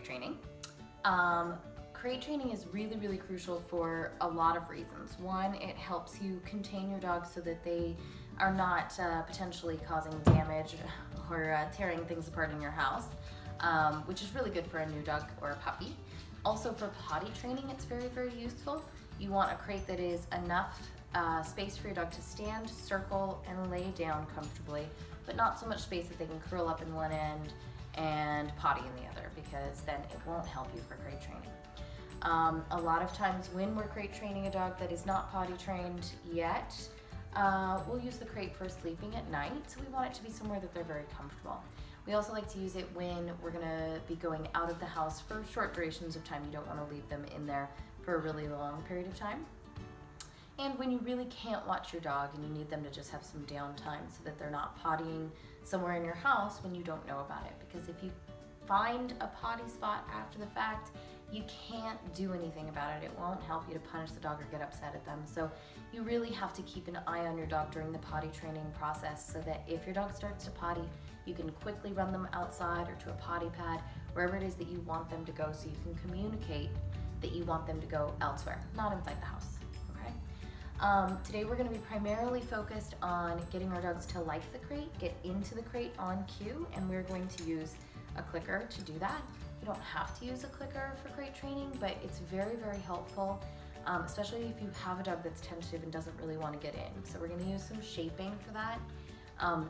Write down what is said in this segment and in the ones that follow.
training. Crate training is really, really crucial for a lot of reasons. One, it helps you contain your dog so that they are not potentially causing damage or tearing things apart in your house, which is really good for a new dog or a puppy. Also for potty training, it's very, very useful. You want a crate that is enough space for your dog to stand, circle, and lay down comfortably, but not so much space that they can curl up in one end and potty in the other, because then it won't help you for crate training. A lot of times when we're crate training a dog that is not potty trained yet, we'll use the crate for sleeping at night, so we want it to be somewhere that they're very comfortable. We also like to use it when we're gonna be going out of the house for short durations of time. You don't wanna leave them in there for a really long period of time. And when you really can't watch your dog and you need them to just have some downtime so that they're not pottying somewhere in your house when you don't know about it. Because if you find a potty spot after the fact, you can't do anything about it. It won't help you to punish the dog or get upset at them. So you really have to keep an eye on your dog during the potty training process so that if your dog starts to potty, you can quickly run them outside or to a potty pad, wherever it is that you want them to go, so you can communicate that you want them to go elsewhere, not inside the house, okay? Today we're gonna be primarily focused on getting our dogs to like the crate, get into the crate on cue, and we're going to use a clicker to do that. You don't have to use a clicker for crate training, but it's very, very helpful, especially if you have a dog that's tentative and doesn't really want to get in. So we're going to use some shaping for that.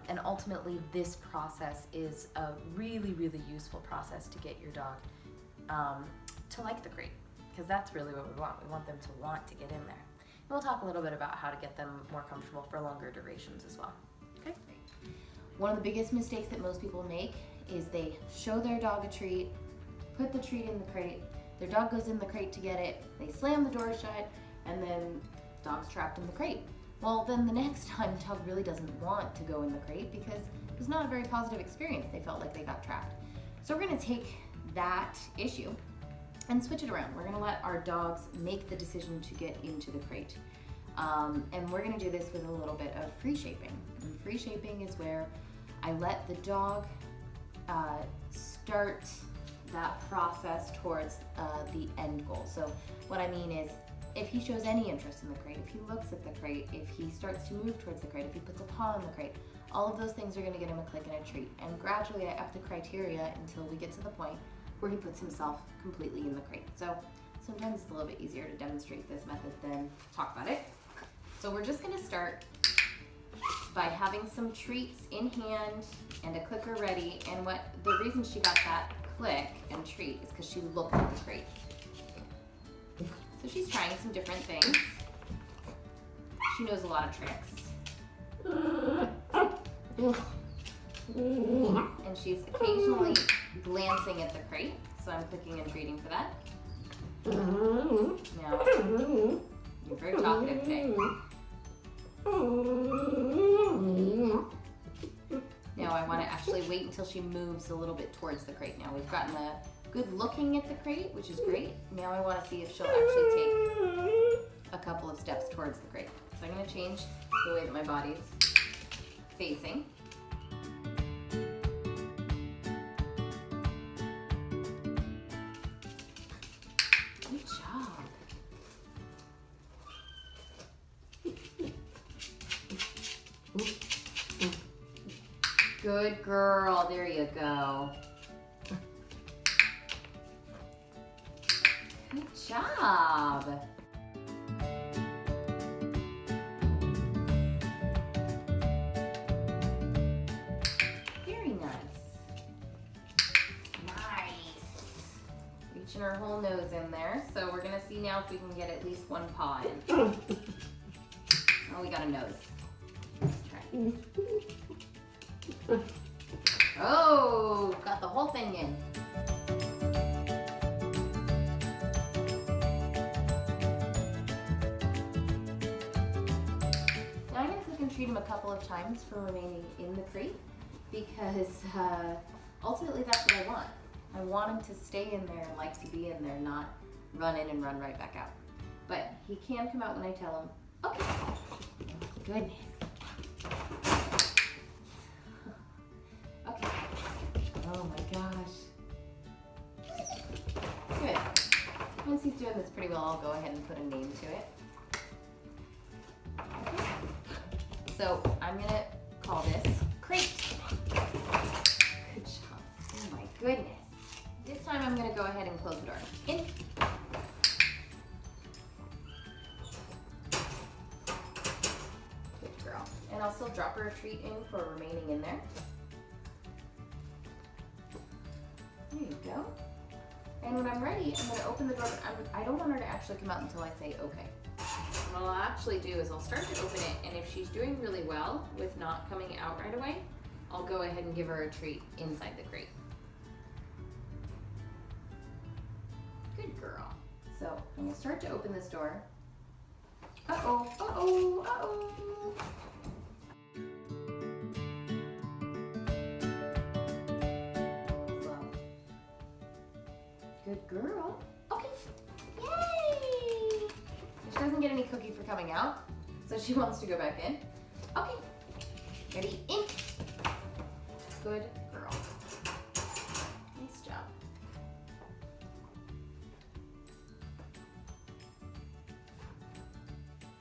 And ultimately, this process is a really, really useful process to get your dog to like the crate, because that's really what we want. We want them to want to get in there. And we'll talk a little bit about how to get them more comfortable for longer durations as well. Okay. One of the biggest mistakes that most people make is they show their dog a treat, put the treat in the crate, their dog goes in the crate to get it, they slam the door shut, and then dog's trapped in the crate. Well, then the next time the dog really doesn't want to go in the crate because it was not a very positive experience. They felt like they got trapped. So we're gonna take that issue and switch it around. We're gonna let our dogs make the decision to get into the crate. And we're gonna do this with a little bit of free shaping. And free shaping is where I let the dog start that process towards the end goal. So what I mean is, if he shows any interest in the crate, if he looks at the crate, if he starts to move towards the crate, if he puts a paw on the crate, all of those things are gonna get him a click and a treat. And gradually I up the criteria until we get to the point where he puts himself completely in the crate. So sometimes it's a little bit easier to demonstrate this method than talk about it. So we're just gonna start by having some treats in hand and a clicker ready. And the reason she got that click and treat is because she looked at the crate. So she's trying some different things. She knows a lot of tricks. And she's occasionally glancing at the crate, so I'm clicking and treating for that. Now, you're very talkative today. Now I want to actually wait until she moves a little bit towards the crate. Now we've gotten a good looking at the crate, which is great. Now I want to see if she'll actually take a couple of steps towards the crate. So I'm going to change the way that my body's facing. Good job. Good girl, there you go. Good job. Very nice. Nice. Reaching her whole nose in there. So we're gonna see now if we can get at least one paw in. Oh, we got a nose. Let's try. Oh, got the whole thing in. Now I'm going to click and treat him a couple of times for remaining in the crate, because ultimately that's what I want. I want him to stay in there and like to be in there, not run in and run right back out. But he can come out when I tell him, okay. Goodness. Okay. Oh my gosh. as he's doing this pretty well, I'll go ahead and put a name to it. Okay. So I'm gonna call this Crate. Good job. Oh my goodness. This time I'm gonna go ahead and close the door. In. Good girl. And I'll still drop her a treat in for remaining in there. There you go. And when I'm ready, I'm gonna open the door, but I don't want her to actually come out until I say okay. What I'll actually do is I'll start to open it, and if she's doing really well with not coming out right away, I'll go ahead and give her a treat inside the crate. Good girl. So I'm gonna start to open this door. Uh-oh, uh-oh, uh-oh. Good girl. Okay. Yay! She doesn't get any cookie for coming out, so she wants to go back in. Okay. Ready? In. Good girl. Nice job.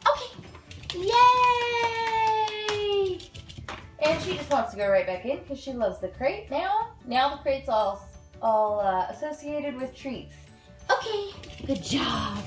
Okay. Yay! And she just wants to go right back in because she loves the crate now. Now the crate's all associated with treats. Okay, good job.